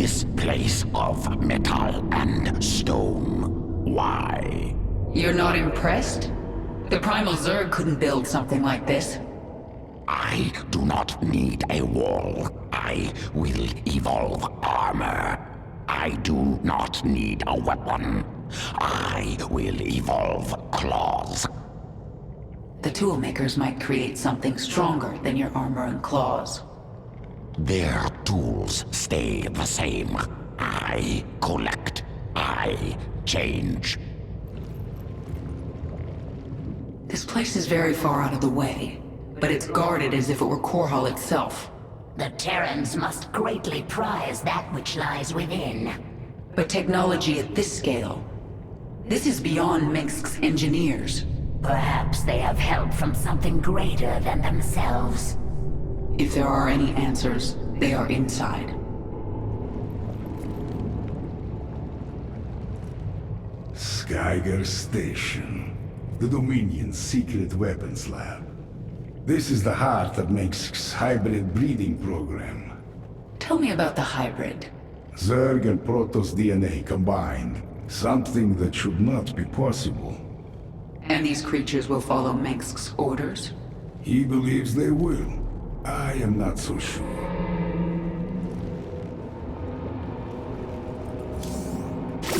this place of metal and stone. Why? You're not impressed? The Primal Zerg couldn't build something like this. I do not need a wall. I will evolve armor. I do not need a weapon. I will evolve claws. The toolmakers might create something stronger than your armor and claws. Their tools stay the same. I collect. I change. This place is very far out of the way, but it's guarded as if it were Korhal itself. The Terrans must greatly prize that which lies within. But technology at this scale, this is beyond Mengsk's engineers. Perhaps they have help from something greater than themselves. If there are any answers, they are inside. Skyger Station, the Dominion's secret weapons lab. This is the heart of Mengsk's hybrid breeding program. Tell me about the hybrid. Zerg and Protoss DNA combined. Something that should not be possible. And these creatures will follow Mengsk's orders? He believes they will. I am not so sure.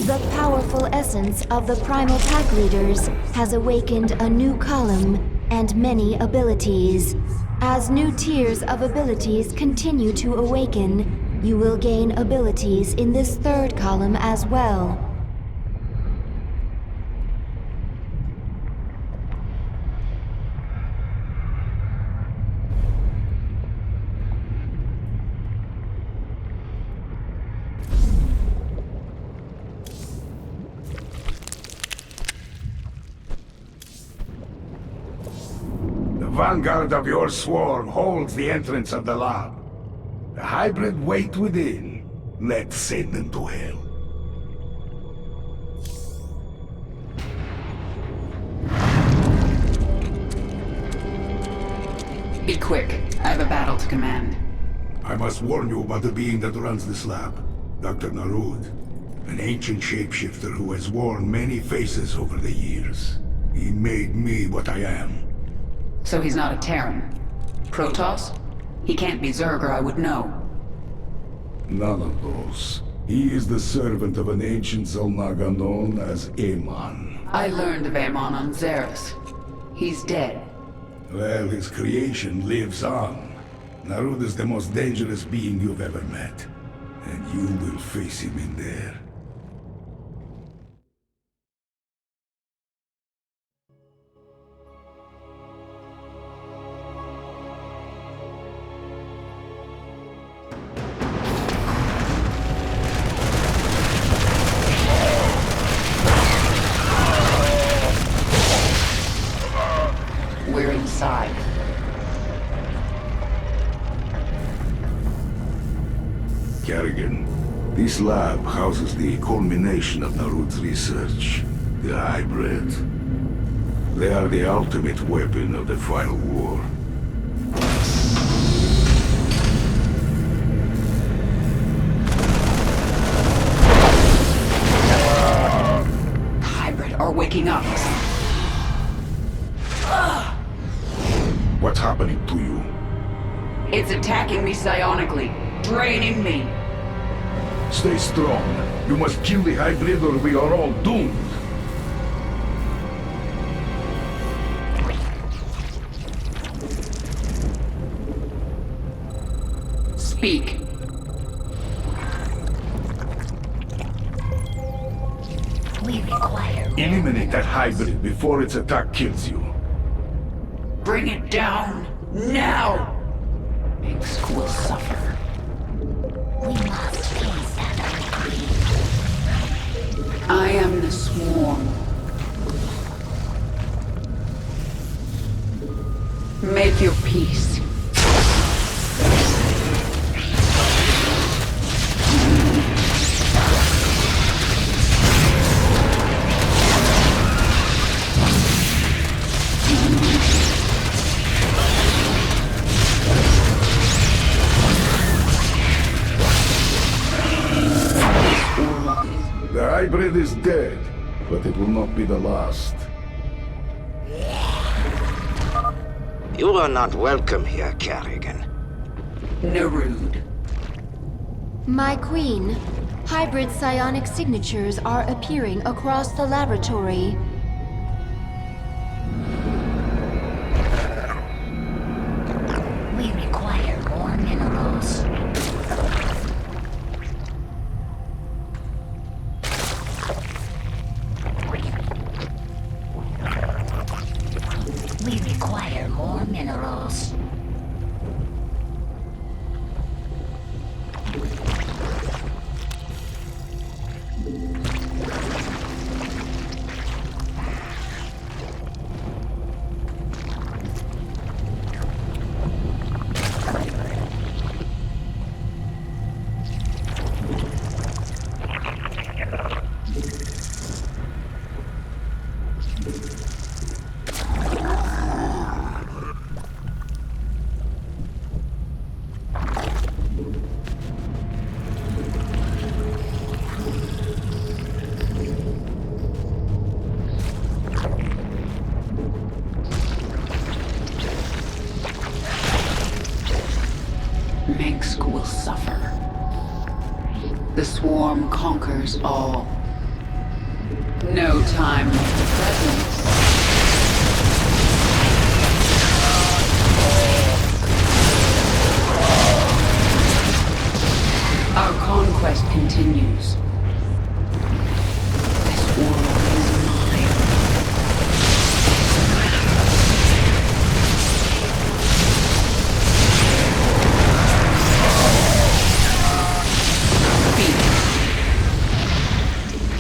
The powerful essence of the Primal Pack Leaders has awakened a new column and many abilities. As new tiers of abilities continue to awaken, you will gain abilities in this third column as well. The vanguard of your swarm holds the entrance of the lab. The hybrid wait within. Let's send them to hell. Be quick. I have a battle to command. I must warn you about the being that runs this lab. Dr. Narud. An ancient shapeshifter who has worn many faces over the years. He made me what I am. So he's not a Terran. Protoss? He can't be Zerg or I would know. None of those. He is the servant of an ancient Zalnaga known as Amon. I learned of Amon on Xeris. He's dead. Well, his creation lives on. Narud is the most dangerous being you've ever met. And you will face him in there. We're inside. Kerrigan, this lab houses the culmination of Narud's research. The hybrid. They are the ultimate weapon of the final war. The hybrid are waking up. What's happening to you? It's attacking me psionically, draining me. Stay strong. You must kill the hybrid or we are all doomed. Speak. We require... Eliminate that hybrid before its attack kills you. Bring it down, now! Mengsk will suffer. We must face that uncreed. I am the swarm. Make your peace. hybrid is dead, but it will not be the last. You are not welcome here, Kerrigan. Nerude. My queen, hybrid psionic signatures are appearing across the laboratory. We require more minerals. We require more minerals. Minsk will suffer. The swarm conquers all. No time like the present. Our conquest continues. This world is mine.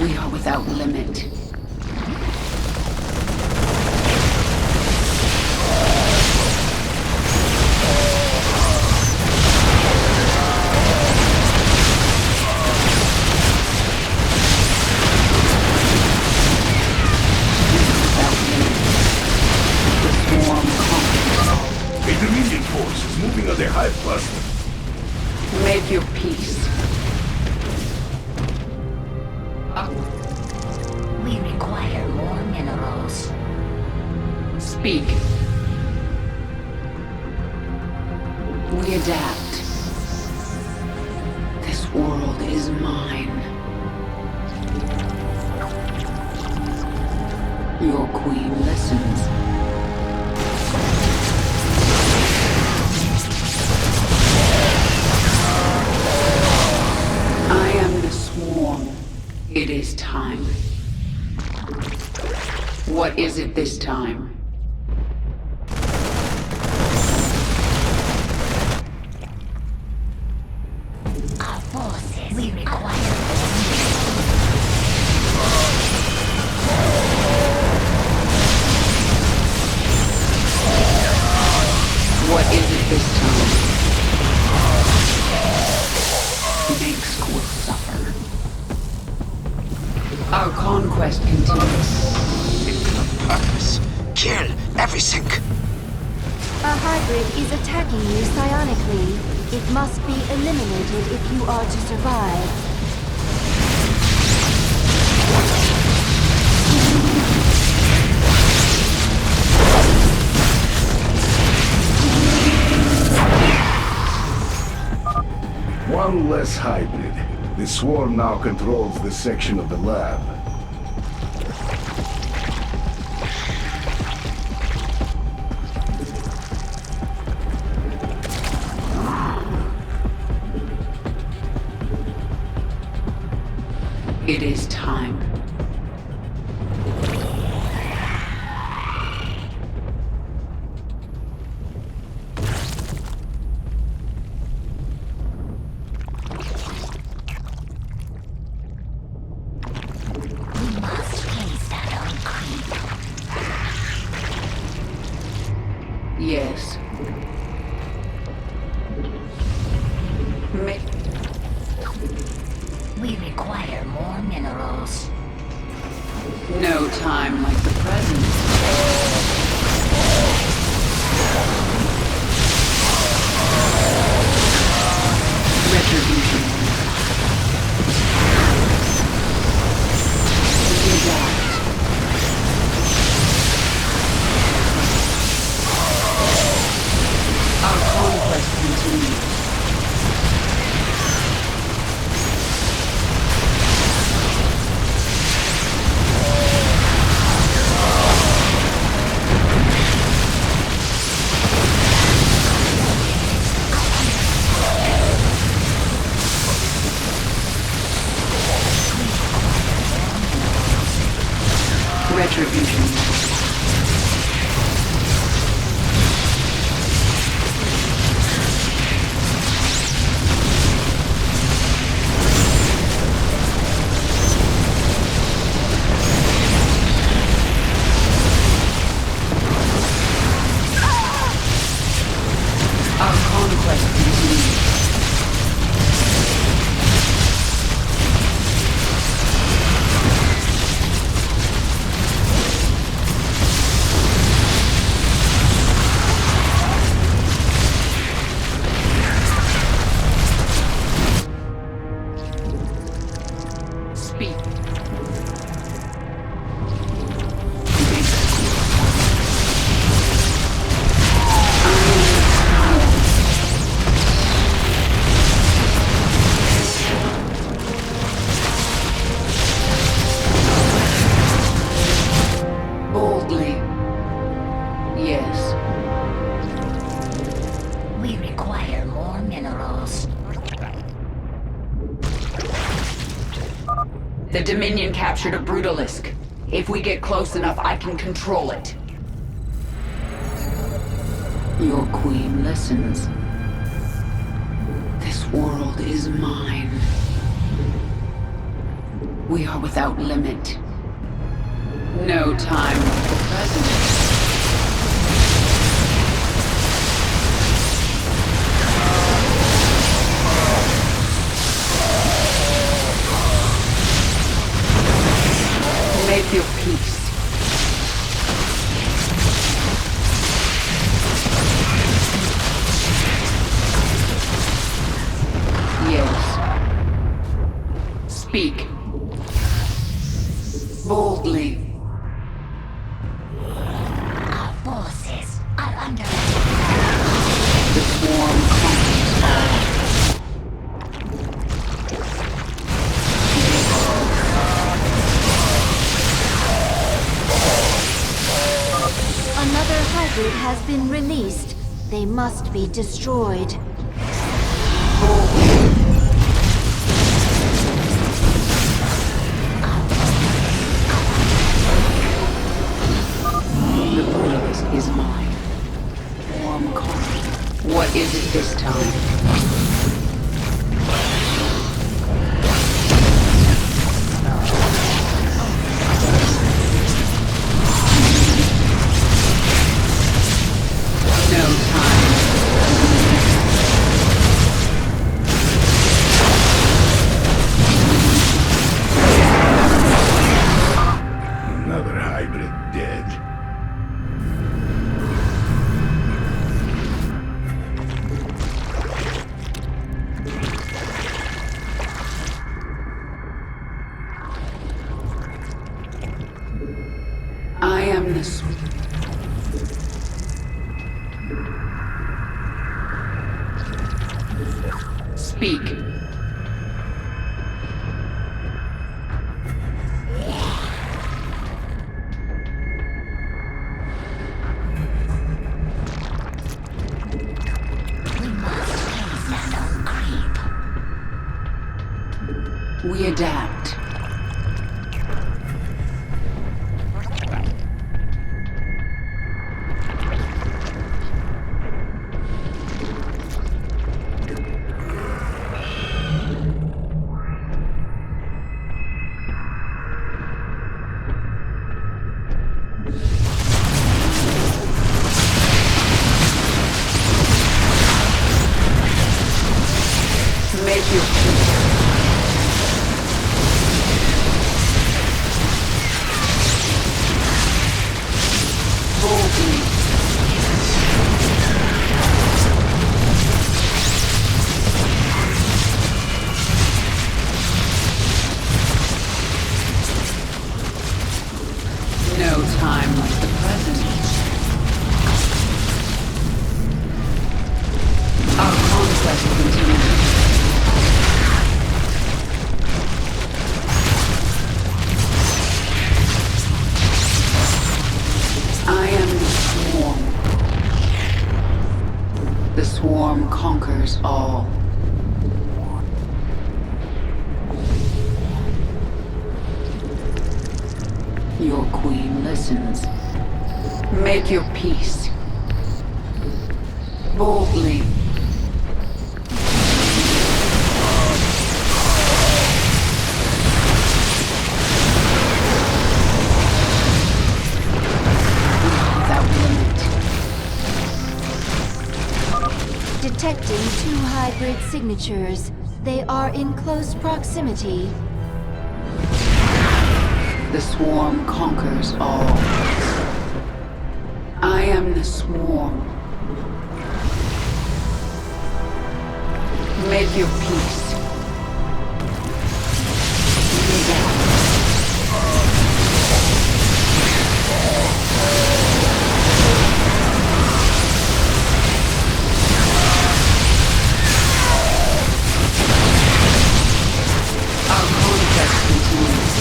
We are without limit. Intermediate force is moving on the hive cluster. Make your peace. We require more minerals. Speak. We adapt. This world is mine. Your queen listens. I am the swarm. It is time. What is it this time? Our forces. We require What is it this time? Minsk will suffer. Our conquest continues. Purpose. Kill everything. A hybrid is attacking you psionically. It must be eliminated if you are to survive. One less hybrid. The swarm now controls this section of the lab. It is time. We must face that old creep. Yes. We require more minerals. No time like the present. Retribution. The Dominion captured a Brutalisk. If we get close enough, I can control it. Your queen listens. This world is mine. We are without limit. No time like the present. Make your peace. Yes. Speak. Boldly. Our forces are under The swarm conquers all. Another hybrid has been released. They must be destroyed. The Brutalisk is mine. Swarm conquers. What is it this time? No time. Another hybrid dead. I am the Speak. We must face that creep. We adapt. Make your peace. Boldly. No time like the present. Our conquest continues. I am the swarm. The swarm conquers all. Your queen listens. Make your peace. Boldly. Without limit. Detecting 2 hybrid signatures. They are in close proximity. The swarm conquers all. I am the swarm. Make your peace. Our conquest continues.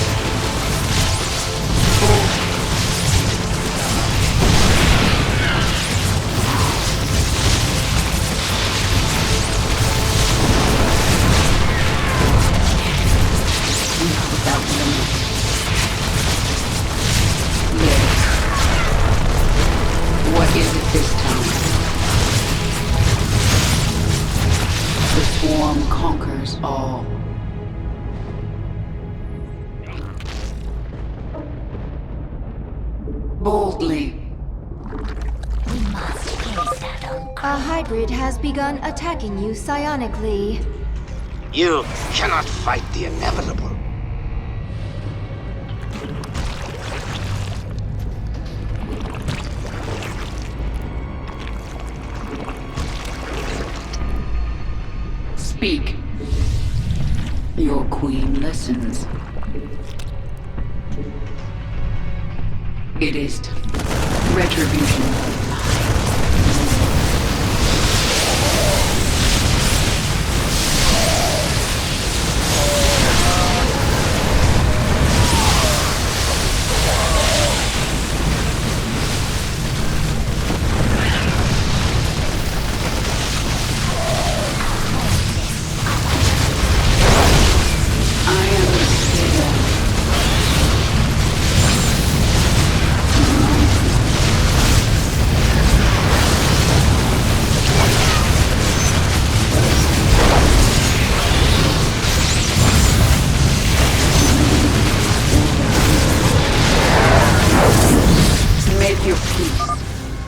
swarm conquers all. Boldly. We must face that A hybrid has begun attacking you psionically. You cannot fight the inevitable. Speak. Your queen listens. It is retribution.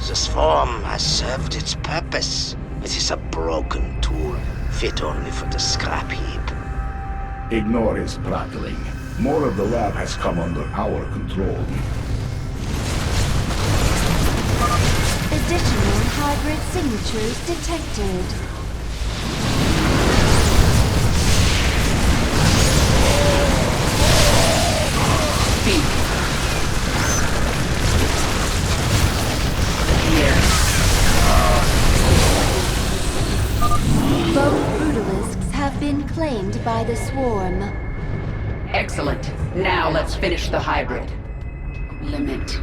The swarm has served its purpose. It is a broken tool, fit only for the scrap heap. Ignore his prattling. More of the lab has come under our control. Additional hybrid signatures detected. Speak. Both brutalisks have been claimed by the swarm. Excellent. Now let's finish the hybrid. Limit.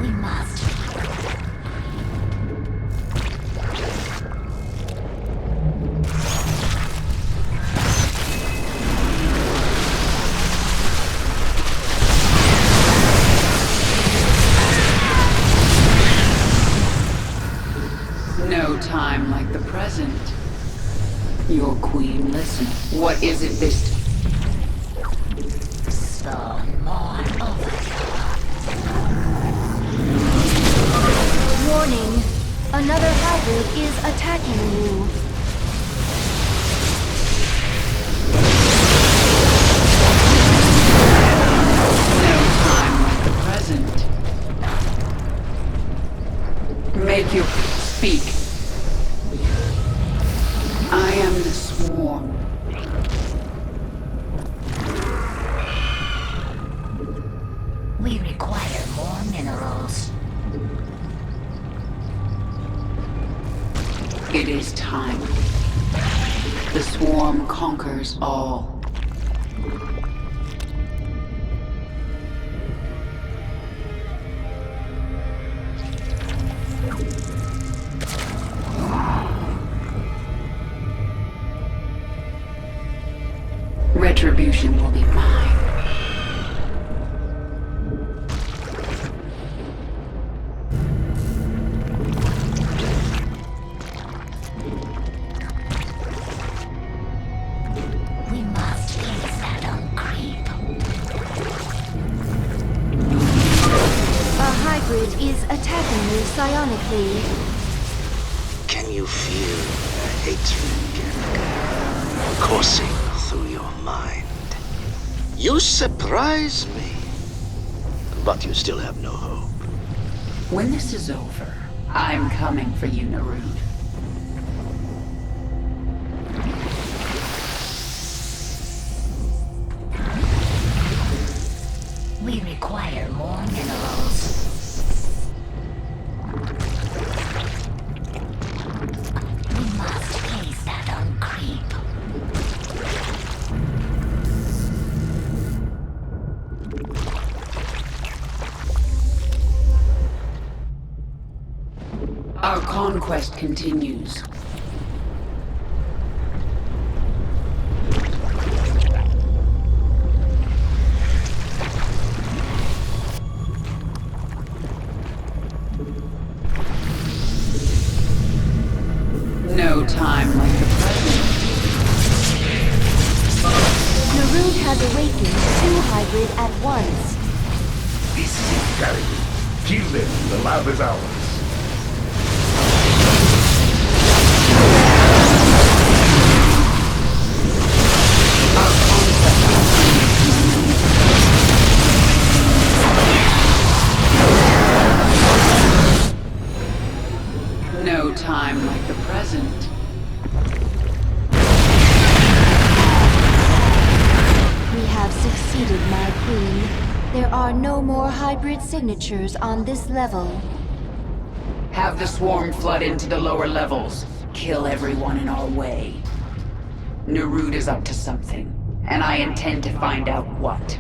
we must. No time like the present. Your queen listens. What is it this time? So more Warning! Another hybrid is attacking you. No time like the present. Make your speak. I am the swarm. We require more minerals. It is time. The swarm conquers all. Retribution will be mine. We must face that creep. A hybrid is attacking you psionically. Can you feel the hatred, coursing through your mind? You surprise me. But you still have no hope. When this is over, I'm coming for you, Narud. We require more minerals. We must face that creep. Our conquest continues. has awakened 2 hybrid at once. This is it, Carrigan. Kill them. The lab is ours. No time like the present. We have succeeded, my queen. There are no more hybrid signatures on this level. Have the swarm flood into the lower levels. Kill everyone in our way. Narud is up to something, and I intend to find out what.